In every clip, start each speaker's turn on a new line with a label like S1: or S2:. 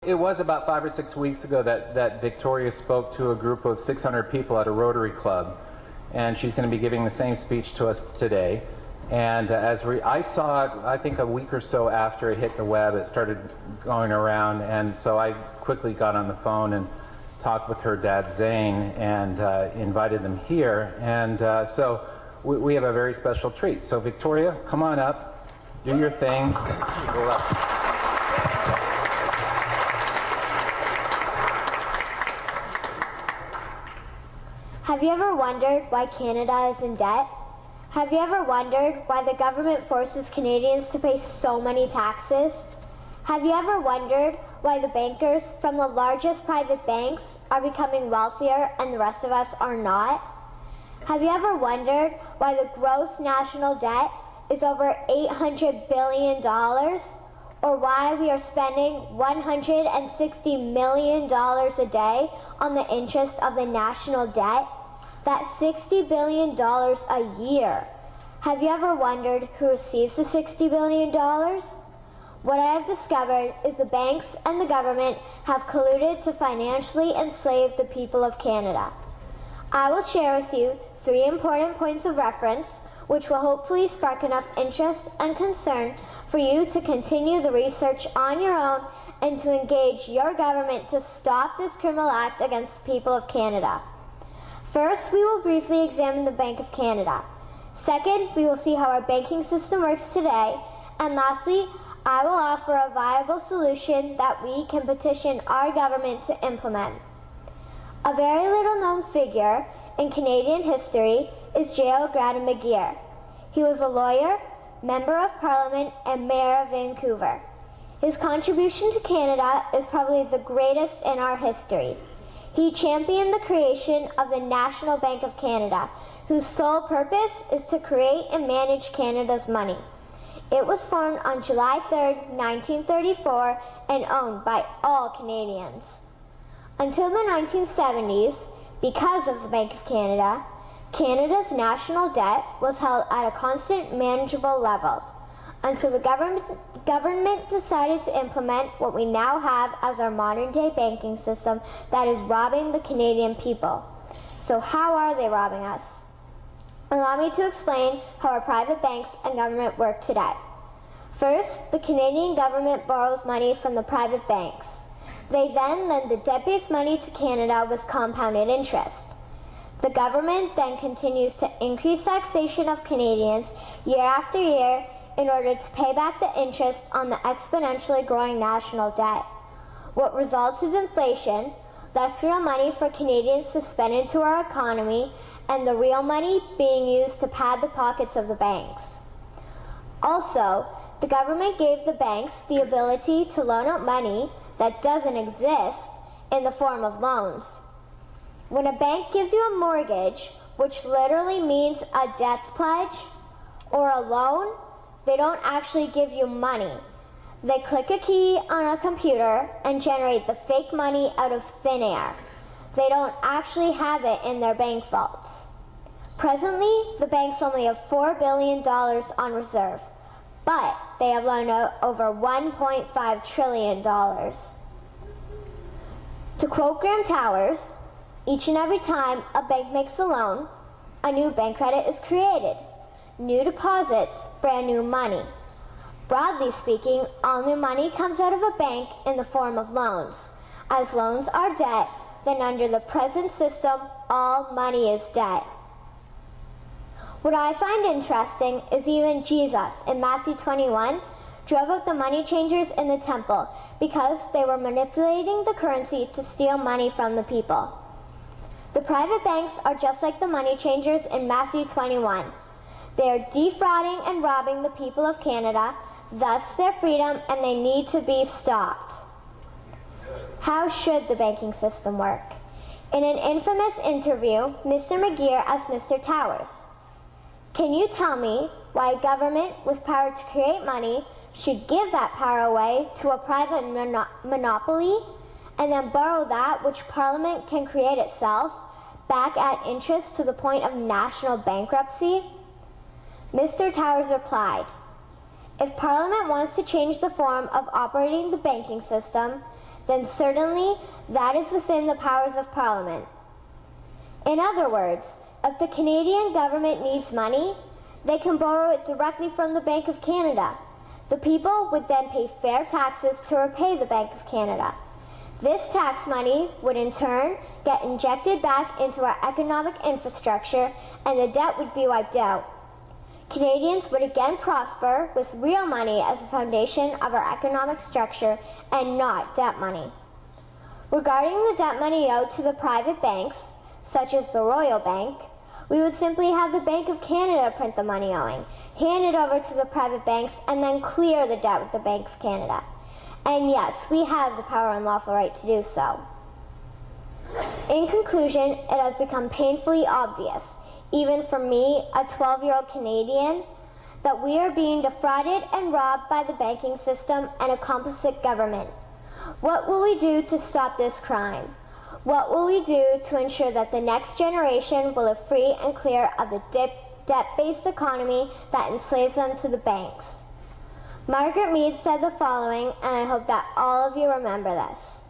S1: It was about 5 or 6 weeks ago that Victoria spoke to a group of 600 people at a Rotary Club, and she's going to be giving the same speech to us today. And I saw it, I think a week or so after it hit the web, it started going around, and so I quickly got on the phone and talked with her dad Zane and invited them here. And so we have a very special treat. So Victoria, come on up, do your thing.
S2: Have you ever wondered why Canada is in debt? Have you ever wondered why the government forces Canadians to pay so many taxes? Have you ever wondered why the bankers from the largest private banks are becoming wealthier and the rest of us are not? Have you ever wondered why the gross national debt is over $800 billion? Or why we are spending $160 million a day on the interest of the national debt? That's $60 billion a year. Have you ever wondered who receives the $60 billion? What I have discovered is the banks and the government have colluded to financially enslave the people of Canada. I will share with you 3 important points of reference, which will hopefully spark enough interest and concern for you to continue the research on your own and to engage your government to stop this criminal act against the people of Canada. First, we will briefly examine the Bank of Canada. Second, we will see how our banking system works today. And lastly, I will offer a viable solution that we can petition our government to implement. A very little known figure in Canadian history is J.O. McGeer. He was a lawyer, Member of Parliament, and Mayor of Vancouver. His contribution to Canada is probably the greatest in our history. He championed the creation of the National Bank of Canada, whose sole purpose is to create and manage Canada's money. It was formed on July 3, 1934, and owned by all Canadians. Until the 1970s, because of the Bank of Canada, Canada's national debt was held at a constant, manageable level, until the government decided to implement what we now have as our modern-day banking system that is robbing the Canadian people. So how are they robbing us? Allow me to explain how our private banks and government work today. First, the Canadian government borrows money from the private banks. They then lend the debt-based money to Canada with compounded interest. The government then continues to increase taxation of Canadians year after year in order to pay back the interest on the exponentially growing national debt. What results is inflation, less real money for Canadians to spend into our economy, and the real money being used to pad the pockets of the banks. Also, the government gave the banks the ability to loan out money that doesn't exist in the form of loans. When a bank gives you a mortgage, which literally means a death pledge, or a loan, they don't actually give you money. They click a key on a computer and generate the fake money out of thin air. They don't actually have it in their bank vaults. Presently, the banks only have $4 billion on reserve, but they have loaned out over $1.5 trillion. To quote Graham Towers, each and every time a bank makes a loan, a new bank credit is created. New deposits, brand new money. Broadly speaking, all new money comes out of a bank in the form of loans. As loans are debt, then under the present system, all money is debt. What I find interesting is even Jesus, in Matthew 21, drove out the money changers in the temple because they were manipulating the currency to steal money from the people. The private banks are just like the money changers in Matthew 21. They are defrauding and robbing the people of Canada, thus their freedom, and they need to be stopped. How should the banking system work? In an infamous interview, Mr. McGeer asked Mr. Towers, "Can you tell me why a government with power to create money should give that power away to a private monopoly and then borrow that which Parliament can create itself back at interest to the point of national bankruptcy?" Mr. Towers replied, "If Parliament wants to change the form of operating the banking system, then certainly that is within the powers of Parliament. In other words, if the Canadian government needs money, they can borrow it directly from the Bank of Canada. The people would then pay fair taxes to repay the Bank of Canada. This tax money would in turn get injected back into our economic infrastructure and the debt would be wiped out. Canadians would again prosper with real money as the foundation of our economic structure and not debt money. Regarding the debt money owed to the private banks, such as the Royal Bank, we would simply have the Bank of Canada print the money owing, hand it over to the private banks, and then clear the debt with the Bank of Canada. And yes, we have the power and lawful right to do so. In conclusion, it has become painfully obvious, even for me, a 12-year-old Canadian, that we are being defrauded and robbed by the banking system and a complicit government. What will we do to stop this crime? What will we do to ensure that the next generation will live free and clear of the debt-based economy that enslaves them to the banks? Margaret Mead said the following, and I hope that all of you remember this.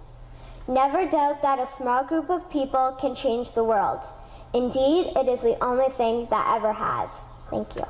S2: Never doubt that a small group of people can change the world. Indeed, it is the only thing that ever has. Thank you.